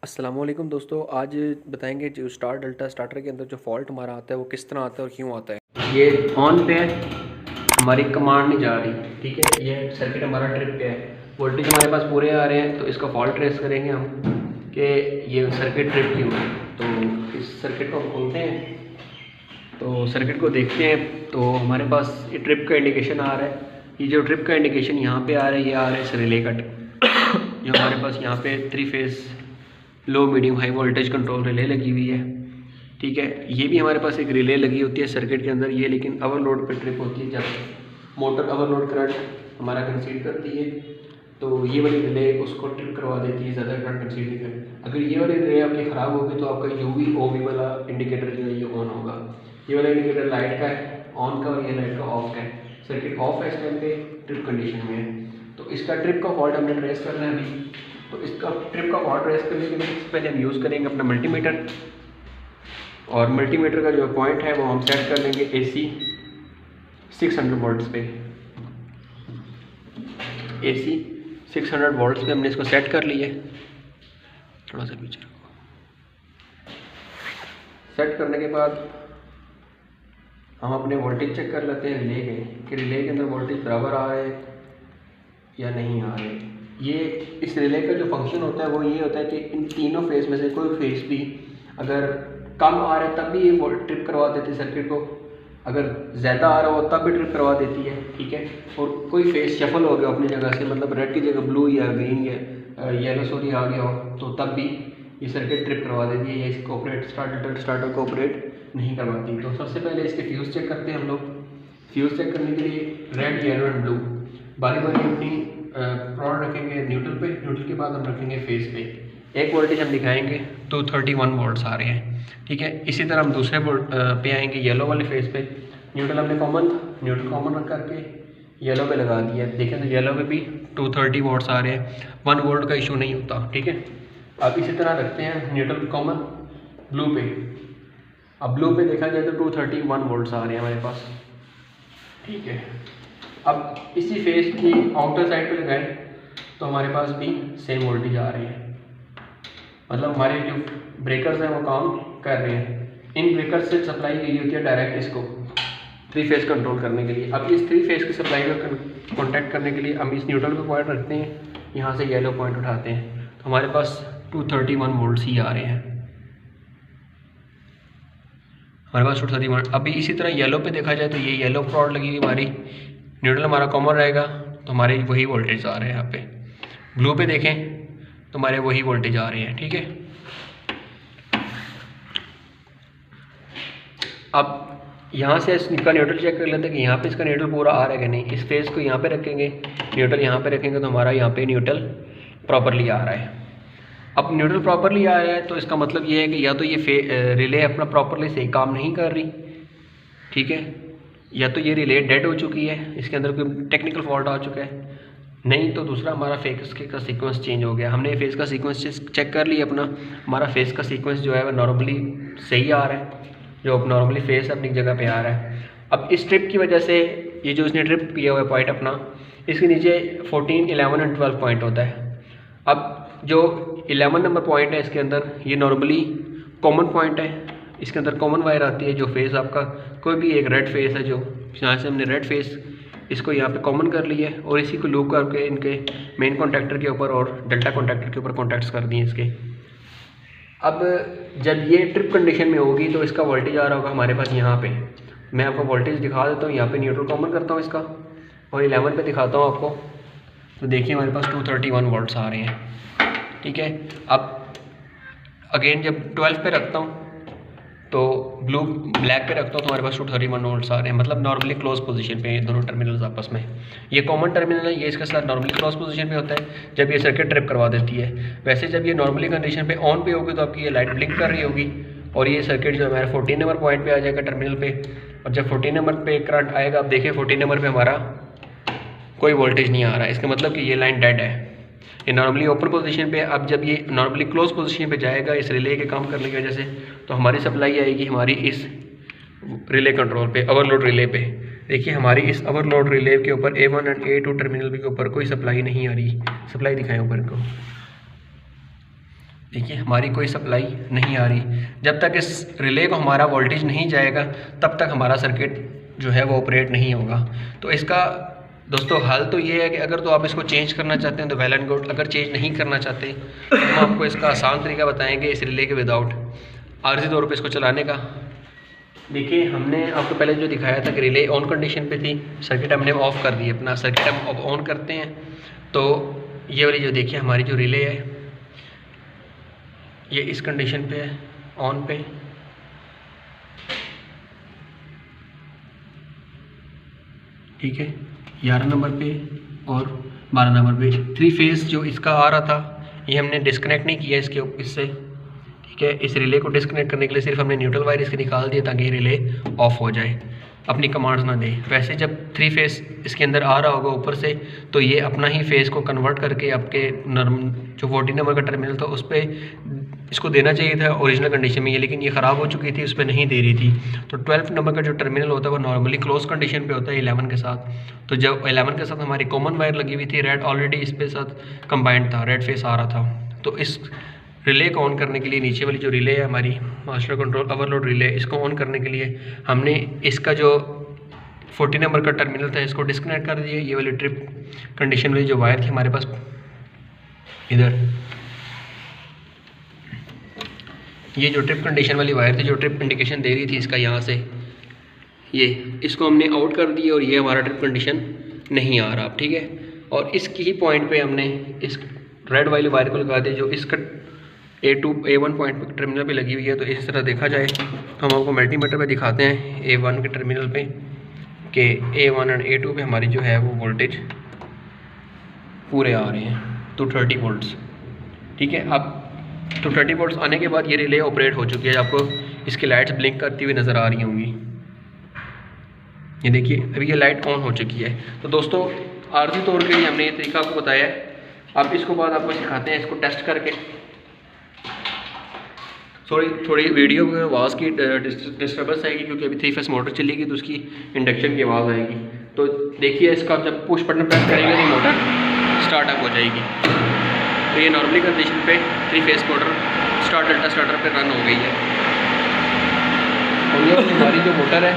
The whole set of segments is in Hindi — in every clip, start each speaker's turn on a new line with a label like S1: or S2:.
S1: अस्सलामुअलैकुम दोस्तों, आज बताएंगे जो स्टार्टर के अंदर जो फॉल्ट हमारा आता है वो किस तरह आता है और क्यों आता है। ये ऑन पे है, हमारी कमांड नहीं जा रही। ठीक है, ये सर्किट हमारा ट्रिप पे है, वोल्टेज हमारे पास पूरे आ रहे हैं। तो इसका फॉल्ट ट्रेस करेंगे हम कि ये सर्किट ट्रिप क्यों है। तो इस सर्किट को हम खोलते हैं, तो सर्किट को देखते हैं तो हमारे पास ये ट्रिप का इंडिकेशन आ रहा है। ये जो ट्रिप का इंडिकेशन यहाँ पे आ रहा है, ये आ रहा है इस रिले का जो हमारे पास यहाँ पे 3 phase low medium high voltage control relay लगी हुई है। ठीक है, ये भी हमारे पास एक रिले लगी होती है सर्किट के अंदर, ये लेकिन ओवरलोड पे ट्रिप होती है। जब मोटर ओवरलोड करंट हमारा कंसीड करती है तो ये वाली रिले उसको ट्रिप करवा देती है, ज़्यादा करंट कंसीड नहीं करती। अगर ये वाली रिले आपकी ख़राब होगी तो आपका यूवी ओवी वाला इंडिकेटर जो है ये ऑन होगा। ये वाला इंडिकेटर लाइट का है ऑन का और ये लाइट का ऑफ का है। सर्किट ऑफ है इस टाइम पे, ट्रिप कंडीशन में है। तो इसका ट्रिप का फॉल्ट हमने ट्रेस करना है अभी। तो इसका ट्रिप का फॉल्ट ट्रेस करने के लिए पहले हम यूज़ करेंगे अपना मल्टीमीटर, और मल्टीमीटर का जो पॉइंट है वो हम सेट कर लेंगे AC 600 वोल्ट्स पे। AC 600 वोल्ट्स पे हमने इसको सेट कर लिया है। थोड़ा सा पीछे रखो। सेट करने के बाद हम अपने वोल्टेज चेक कर लेते हैं रिले के, कि रिले के अंदर वोल्टेज बराबर आ रहे हैं या नहीं आ रहे। ये इस रिले का जो फंक्शन होता है वो ये होता है कि इन तीनों फेस में से कोई फेस भी अगर कम आ रहा है तब भी ये ट्रिप करवा देती है सर्किट को, अगर ज़्यादा आ रहा हो तब भी ट्रिप करवा देती है। ठीक है, और कोई फेस शफल हो गया अपनी जगह से, मतलब रेड की जगह ब्लू या ग्रीन या येलो सॉरी आ गया हो, तो तब भी ये सर्किट ट्रिप करवा देती है। ये इसको ऑपरेट स्टार्टर को ऑपरेट नहीं करवाती। तो सबसे पहले इसके फ्यूज़ चेक करते हैं हम लोग। फ्यूज़ चेक करने के लिए रेड, येलो एंड ब्लू बारी बारी अपनी प्रॉड रखेंगे न्यूट्रल पे, न्यूट्रल के बाद हम रखेंगे फेस पे। एक वोल्टेज हम दिखाएंगे 231 वोल्ट्स आ रहे हैं। ठीक है, इसी तरह हम दूसरे पे आएंगे येलो वाले फेस पे। न्यूट्रल हमने न्यूट्रल कॉमन रख करके येलो पे लगा दिया। देखें तो येलो पे भी 230 वोल्ट्स आ रहे हैं, 1 वोल्ट का इशू नहीं होता। ठीक है, अब इसी तरह रखते हैं न्यूट्रल कॉमन ब्लू पे। अब ब्लू पे देखा जाए तो 231 वोल्ट्स आ रहे हैं हमारे पास। ठीक है, अब इसी फेस की आउटर साइड पे लगाएं तो हमारे पास भी सेम वोल्टेज आ रही है, मतलब हमारे जो ब्रेकर्स हैं वो काम कर रहे हैं। इन ब्रेकर्स से सप्लाई की होती है डायरेक्ट इसको 3 फेज़ कंट्रोल करने के लिए। अब इस 3 फेज़ की सप्लाई को कॉन्टैक्ट करने के लिए हम इस न्यूट्रल पे पॉइंट रखते हैं, यहाँ से येलो पॉइंट उठाते हैं तो हमारे पास 231 वोल्ट्स ही आ रहे हैं हमारे पास 231। अभी इसी तरह येलो पे देखा जाए तो ये येलो प्रॉड लगी हुई हमारी, न्यूट्रल हमारा कॉमन रहेगा तो हमारे वही वोल्टेज आ रहे हैं यहाँ पे। ब्लू पे देखें तो हमारे वही वोल्टेज आ रहे हैं। ठीक है, अब यहाँ से इसका न्यूट्रल चेक कर लेते हैं कि यहाँ पे इसका न्यूट्रल पूरा आ रहा है कि नहीं। इस फेज़ को यहाँ पे रखेंगे, न्यूट्रल यहाँ पे रखेंगे तो हमारा यहाँ पे न्यूट्रल प्रॉपरली आ रहा है। अब न्यूट्रल प्रॉपरली आ रहा है तो इसका मतलब ये है कि या तो ये रिले अपना प्रॉपरली सही काम नहीं कर रही, ठीक है, या तो ये रिले डेड हो चुकी है, इसके अंदर कोई टेक्निकल फॉल्ट आ चुका है, नहीं तो दूसरा हमारा फेस का सीक्वेंस चेंज हो गया। हमने फेस का सीक्वेंस चेक कर लिया अपना, हमारा फेस का सीक्वेंस जो है वह नॉर्मली सही आ रहा है, जो नॉर्मली फेस अपनी जगह पे आ रहा है। अब इस ट्रिप की वजह से ये जो इसने ट्रिप किया हुआ है पॉइंट अपना, इसके नीचे 14, 11 एंड 12 पॉइंट होता है। अब जो 11 नंबर पॉइंट है इसके अंदर ये नॉर्मली कॉमन पॉइंट है, इसके अंदर कॉमन वायर आती है। जो फेस आपका कोई भी एक रेड फेस है, जो यहाँ से हमने रेड फेस इसको यहाँ पे कॉमन कर लिया है और इसी को लूप करके इनके मेन कॉन्टैक्टर के ऊपर और डेल्टा कॉन्टैक्टर के ऊपर कॉन्टैक्ट्स कर दिए इसके। अब जब ये ट्रिप कंडीशन में होगी तो इसका वोल्टेज आ रहा होगा हमारे पास यहाँ पे। मैं आपको वोल्टेज दिखा देता हूँ, यहाँ पे न्यूट्रल कॉमन करता हूँ इसका और 11 पे दिखाता हूँ आपको। तो देखिए हमारे पास 231 वोल्ट्स आ रहे हैं। ठीक है, अब अगेन जब 12 पे रखता हूँ तो ब्लैक पे रखता हूँ तो हमारे पास 231 वोल्ट्स आ रहे हैं, मतलब नॉर्मली क्लोज पोजीशन पे ये दोनों टर्मिनल्स आपस में। ये कॉमन टर्मिनल है, ये इसके साथ नॉर्मली क्लोज पोजीशन पे होता है जब ये सर्किट ट्रिप करवा देती है। वैसे जब ये नॉर्मली कंडीशन पे ऑन पे होगी तो आपकी ये लाइट ब्लिंक कर रही होगी और ये सर्किट जो हमारा 14 नंबर पॉइंट पे आ जाएगा टर्मिनल पे। और जब 14 नंबर पे करंट आएगा, आप देखिए 14 नंबर पे हमारा कोई वोल्टेज नहीं आ रहा है, इसका मतलब कि ये लाइन डेड है, ये नॉर्मली ओपन पोजीशन पे। अब जब ये नॉर्मली क्लोज पोजीशन पे जाएगा इस रिले के काम करने की वजह से, तो हमारी सप्लाई आएगी हमारी इस रिले कंट्रोल पे, ओवरलोड रिले पे। देखिए हमारी इस ओवरलोड रिले के ऊपर A1 एंड A2 टर्मिनल के ऊपर कोई सप्लाई नहीं आ रही। सप्लाई दिखाएं ऊपर को, देखिए हमारी कोई सप्लाई नहीं आ रही। जब तक इस रिले को हमारा वोल्टेज नहीं जाएगा तब तक हमारा सर्किट जो है वो ऑपरेट नहीं होगा। तो इसका दोस्तों हल तो ये है कि अगर तो आप इसको चेंज करना चाहते हैं तो वेल एंड गुड, अगर चेंज नहीं करना चाहते तो हम आपको इसका आसान तरीका बताएंगे इस रिले के विदाउट आर्जी तौर पर इसको चलाने का। देखिए हमने आपको पहले जो दिखाया था कि रिले ऑन कंडीशन पे थी, सर्किट हमने ऑफ़ कर दी। अपना सर्किट हम अब ऑन करते हैं तो ये वाली जो देखिए हमारी जो रिले है ये इस कंडीशन पे है, ऑन पे। ठीक है, 11 नंबर पे और 12 नंबर पे 3 फेज़ जो इसका आ रहा था ये हमने डिस्कनेक्ट नहीं किया इससे। ठीक है, इस रिले को डिस्कनेक्ट करने के लिए सिर्फ हमने न्यूट्रल वायर इसके निकाल दिया ताकि ये रिले ऑफ हो जाए, अपनी कमांड्स ना दे। वैसे जब 3 फेज़ इसके अंदर आ रहा होगा ऊपर से तो ये अपना ही फेज़ को कन्वर्ट करके आपके जो 14 नंबर का टर्मिनल था उस पर इसको देना चाहिए था ओरिजिनल कंडीशन में ये, लेकिन ये ख़राब हो चुकी थी, उस पर नहीं दे रही थी। तो 12 नंबर का जो टर्मिनल होता है वो नॉर्मली क्लोज कंडीशन पे होता है 11 के साथ। तो जब 11 के साथ हमारी कॉमन वायर लगी हुई थी, रेड ऑलरेडी इस पे साथ कंबाइंड था, रेड फेस आ रहा था। तो इस रिले को ऑन करने के लिए नीचे वाली जो रिले है हमारी मास्टर कंट्रोल ओवरलोड रिले, इसको ऑन करने के लिए हमने इसका जो 40 नंबर का टर्मिनल था इसको डिस्कनेक्ट कर दिया। ये वाली ट्रिप कंडीशन वाली जो वायर थी हमारे पास इधर, ये जो ट्रिप कंडीशन वाली वायर थी जो ट्रिप इंडिकेशन दे रही थी इसका यहाँ से, ये इसको हमने आउट कर दिया और ये हमारा ट्रिप कंडीशन नहीं आ रहा। ठीक है, और इसकी ही पॉइंट पे हमने इस रेड वाली वायर को लगा दिया जो इसका A1 पॉइंट पे टर्मिनल पे लगी हुई है। तो इस तरह देखा जाए तो हम आपको मल्टीमीटर पे दिखाते हैं A1 के टर्मिनल पे कि A1 और A2 पे हमारी जो है वो वोल्टेज पूरे आ रहे हैं 230 वोल्ट्स। ठीक है, अब 230 वोल्ट्स आने के बाद ये रिले ऑपरेट हो चुकी है। आपको इसकी लाइट्स ब्लिंक करती हुई नज़र आ रही होंगी। ये देखिए अभी ये लाइट ऑन हो चुकी है। तो दोस्तों आर्जी तौर के लिए हमने ये तरीका आपको बताया है। अब इसको बाद आपको सिखाते हैं इसको टेस्ट करके। थोड़ी वीडियो में आवाज़ की डिस्टर्बेंस आएगी क्योंकि अभी 3 फेस मोटर चलेगी तो उसकी इंडक्शन की आवाज़ आएगी। तो देखिए इसका जब पुश बटन प्रेस करेंगे तो मोटर स्टार्टअप हो जाएगी। तो ये नॉर्मली कंडीशन पे 3 फेस मोटर स्टार्टर पे रन हो गई है। और ये हमारी जो मोटर है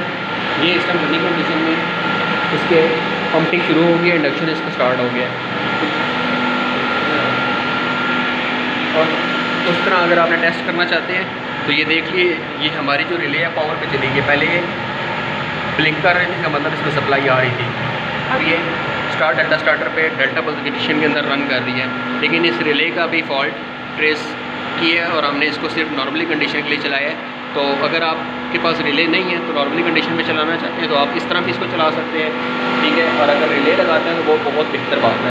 S1: ये इस टाइम रनिंग कंडीशन में इसके पंपिंग शुरू हो गया, इंडक्शन इसका स्टार्ट हो गया। और उस तरह अगर आपने टेस्ट करना चाहते हैं तो ये देखिए ये हमारी जो रिले है पावर पे चली गई। पहले ये ब्लिंक कर रही थी, का मतलब इसमें सप्लाई आ रही थी। अब ये स्टार्टर पे डेल्टा पोजीशन के अंदर रन कर रही है, लेकिन इस रिले का भी फॉल्ट ट्रेस किया है और हमने इसको सिर्फ नॉर्मली कंडीशन के लिए चलाया है। तो अगर आपके पास रिले नहीं है तो नॉर्मली कंडीशन में चलाना चाहते हैं तो आप इस तरह भी इसको चला सकते हैं। ठीक है, और अगर रिले लगाते हैं तो वो बहुत बेहतर बात है।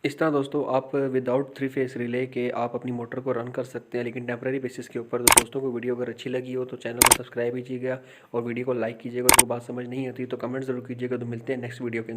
S1: इस तरह दोस्तों आप विदाउट 3 फेस रिले के आप अपनी मोटर को रन कर सकते हैं, लेकिन टेम्प्रेरी बेसिस के ऊपर। तो दोस्तों को वीडियो अगर अच्छी लगी हो तो चैनल को सब्सक्राइब कीजिएगा और वीडियो को लाइक कीजिएगा। जो बात समझ नहीं आती तो कमेंट ज़रूर कीजिएगा। तो मिलते हैं नेक्स्ट वीडियो के